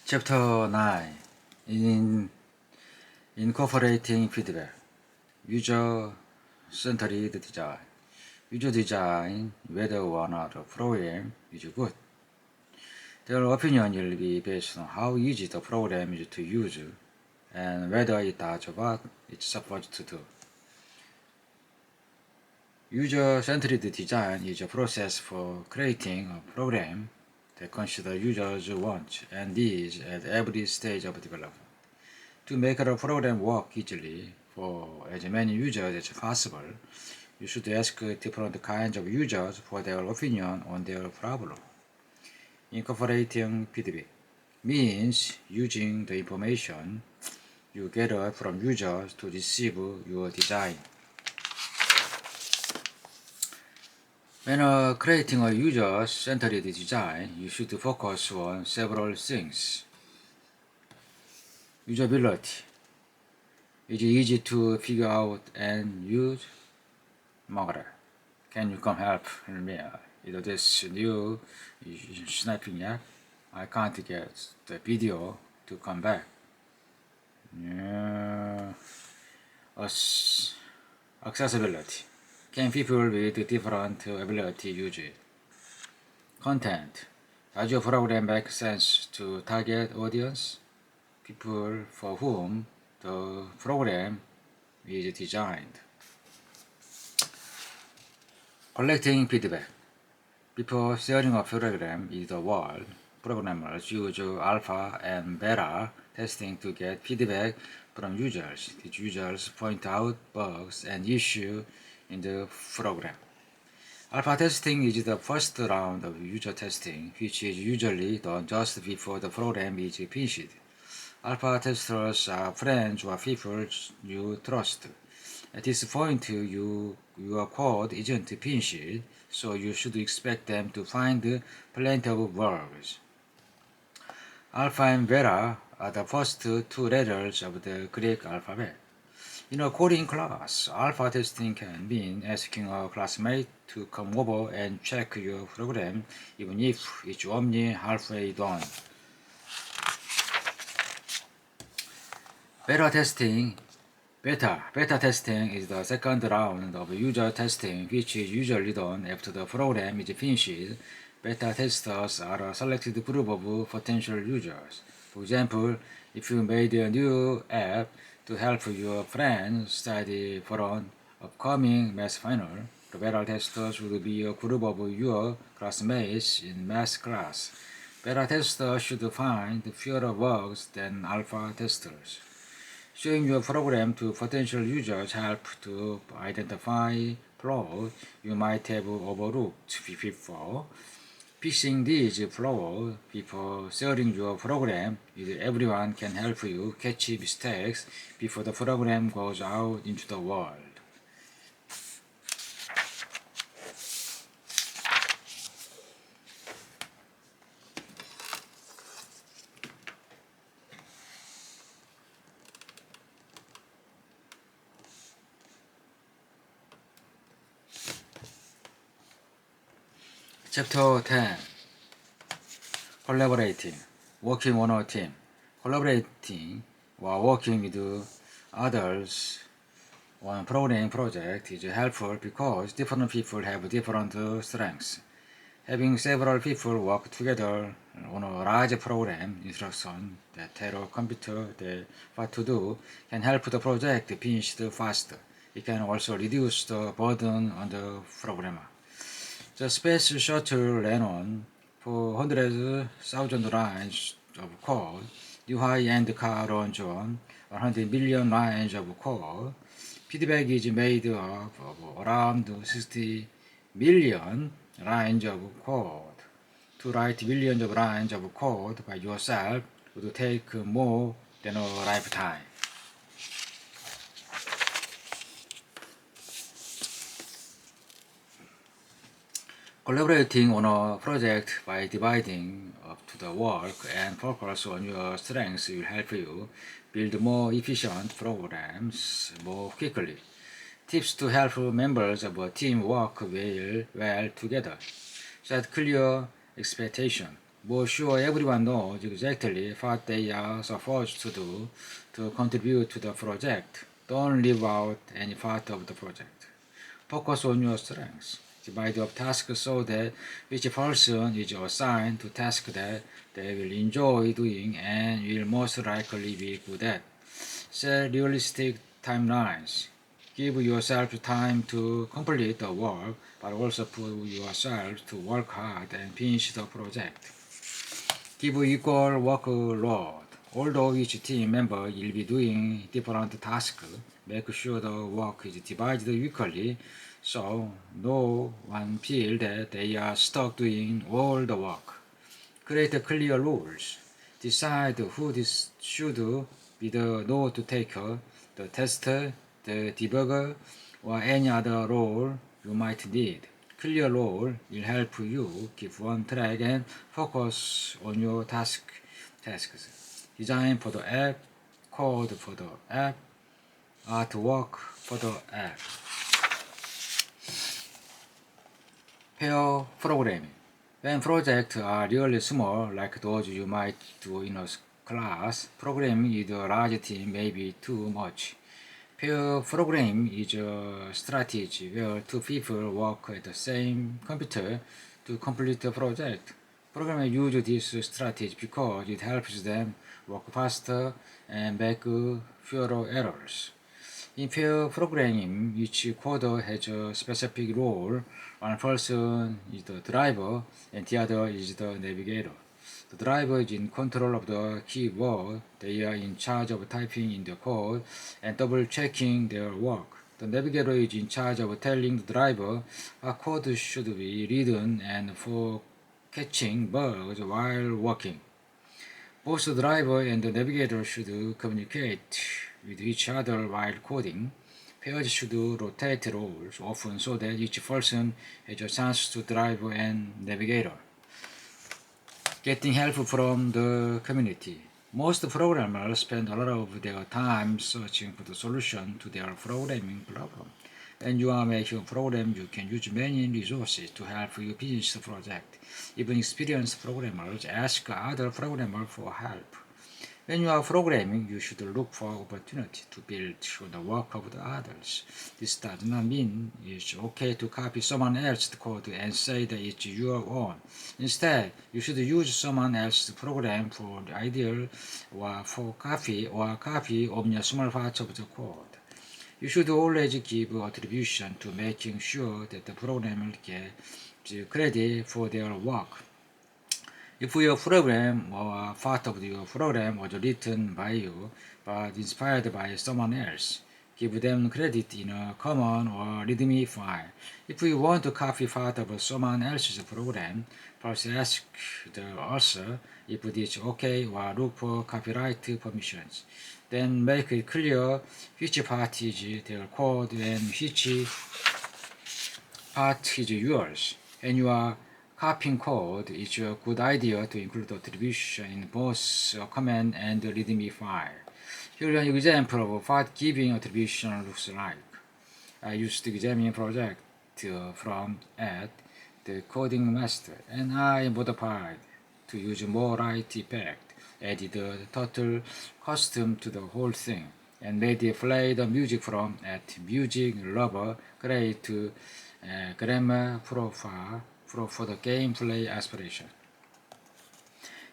Chapter 9 in Incorporating Feedback. User-centered design. User design whether one or the program is good. Their opinion will be based on how easy the program is to use and whether it does what it's supposed to do. User-centered design is a process for creating a program that considers users' wants and needs at every stage of development. To make a program work easily for as many users as possible, you should ask different kinds of users for their opinion on their problem. Incorporating feedback means using the information you gather from users to receive your design. When creating a user-centered design, you should focus on several things. Usability. Is it easy to figure out and use? Margaret, can you come help me? This new snapping app. I can't get the video to come back. Accessibility. Can people with different ability use it? Content. Does your program make sense to target audience? People for whom the program is designed. Collecting feedback. Before sharing a program with the world, programmers use alpha and beta testing to get feedback from users. These users point out bugs and issues in the program. Alpha testing is the first round of user testing, which is usually done just before the program is finished. Alpha testers are friends or people you trust. At this point, your code isn't finished, so you should expect them to find plenty of bugs. Alpha and beta are the first two letters of the Greek alphabet. In a coding class, alpha testing can mean asking a classmate to come over and check your program, even if it's only halfway done. Beta testing is the second round of user testing, which is usually done after the program is finished. Beta testers are a selected group of potential users. For example, if you made a new app to help your friends study for an upcoming math final, the beta testers will be a group of your classmates in math class. Beta testers should find fewer bugs than alpha testers. Showing your program to potential users helps to identify flaws you might have overlooked before. Fixing these flaws before sharing your program with everyone can help you catch mistakes before the program goes out into the world. Chapter 10 Collaborating. Working on a team. Collaborating or working with others on a programming project is helpful because different people have different strengths. Having several people work together on a large program instruction that tell a computer what to do can help the project finish faster. It can also reduce the burden on the programmer. The Space Shuttle ran on 400,000 lines of code. New high-end car runs on 100 million lines of code. Feedback is made up of around 60 million lines of code. To write millions of lines of code by yourself would take more than a lifetime. Collaborating on a project by dividing up to the work and focus on your strengths will help you build more efficient programs more quickly. Tips to help members of a team work well together. Set clear expectations. More sure everyone knows exactly what they are supposed to do to contribute to the project. Don't leave out any part of the project. Focus on your strengths. Divide up tasks so that each person is assigned to tasks that they will enjoy doing and will most likely be good at. Set realistic timelines. Give yourself time to complete the work, but also put yourself to work hard and finish the project. Give equal workload. Although each team member will be doing different tasks, make sure the work is divided equally so no one feels that they are stuck doing all the work. Create clear rules. Decide who this should be the note taker, the tester, the debugger, or any other role you might need. Clear role will help you keep on track and focus on your tasks. Design for the app, code for the app, artwork for the app. Pair programming. When projects are really small, like those you might do in a class, programming with a large team may be too much. Pair programming is a strategy where two people work at the same computer to complete the project. Programmers use this strategy because it helps them work faster and make fewer errors. In pair programming, each coder has a specific role. One person is the driver and the other is the navigator. The driver is in control of the keyboard. They are in charge of typing in the code and double-checking their work. The navigator is in charge of telling the driver what code should be written and for catching bugs while working. Both the driver and the navigator should communicate with each other while coding. Pairs should rotate roles often so that each person has a chance to driver and navigator. Getting help from the community. Most programmers spend a lot of their time searching for the solution to their programming problem. When you are making a program, you can use many resources to help you finish the project. Even experienced programmers ask other programmers for help. When you are programming, you should look for opportunity to build on the work of the others. This does not mean it's okay to copy someone else's code and say that it's your own. Instead, you should use someone else's program for the ideal or for copy only small parts of the code. You should always give attribution to making sure that the programmer gets credit for their work. If your program or part of your program was written by you but inspired by someone else, give them credit in a common or README file. If you want to copy part of someone else's program, first ask the author if it's okay or look for copyright permissions. Then make it clear which part is their code and which part is yours. And you are copying code, it's a good idea to include attribution in both a command and a README file. Here is an example of what giving attribution looks like. I used the examine project from at the coding master, and I modified to use more light effect, added a total custom to the whole thing, and made it play the music from at music lover grade to grammar profile for the gameplay aspiration.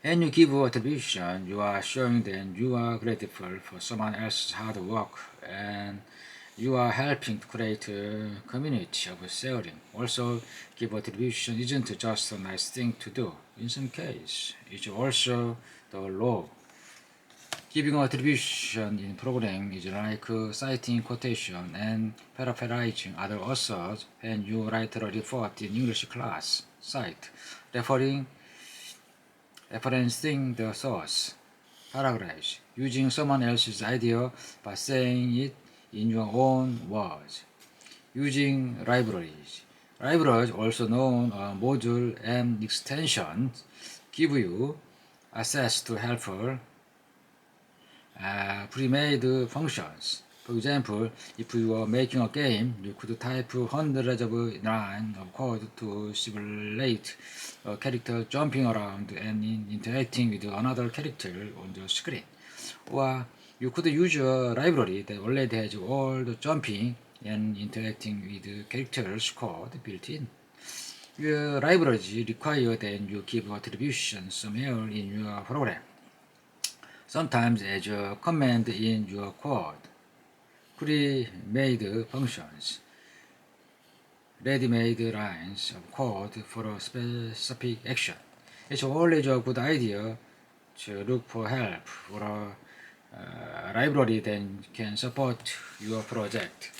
When you give attribution, you are showing that you are grateful for someone else's hard work and you are helping to create a community of sharing. Also, give attribution isn't just a nice thing to do. In some cases, it's also the law. Giving attribution in programming is like citing quotation and paraphrasing other authors when you write a report in English class. Cite, referencing the source. Paragraphs, using someone else's idea but saying it in your own words. Using libraries. Libraries, also known as modules and extensions, give you access to helpful pre-made functions. For example, if you are making a game, you could type hundreds of lines of code to simulate a character jumping around and interacting with another character on the screen. Or you could use a library that already has all the jumping and interacting with characters code built in. Your libraries require that you give attributions somewhere in your program, sometimes as a command in your code. Pre-made functions, ready-made lines of code for a specific action. It's always a good idea to look for help or a library that can support your project.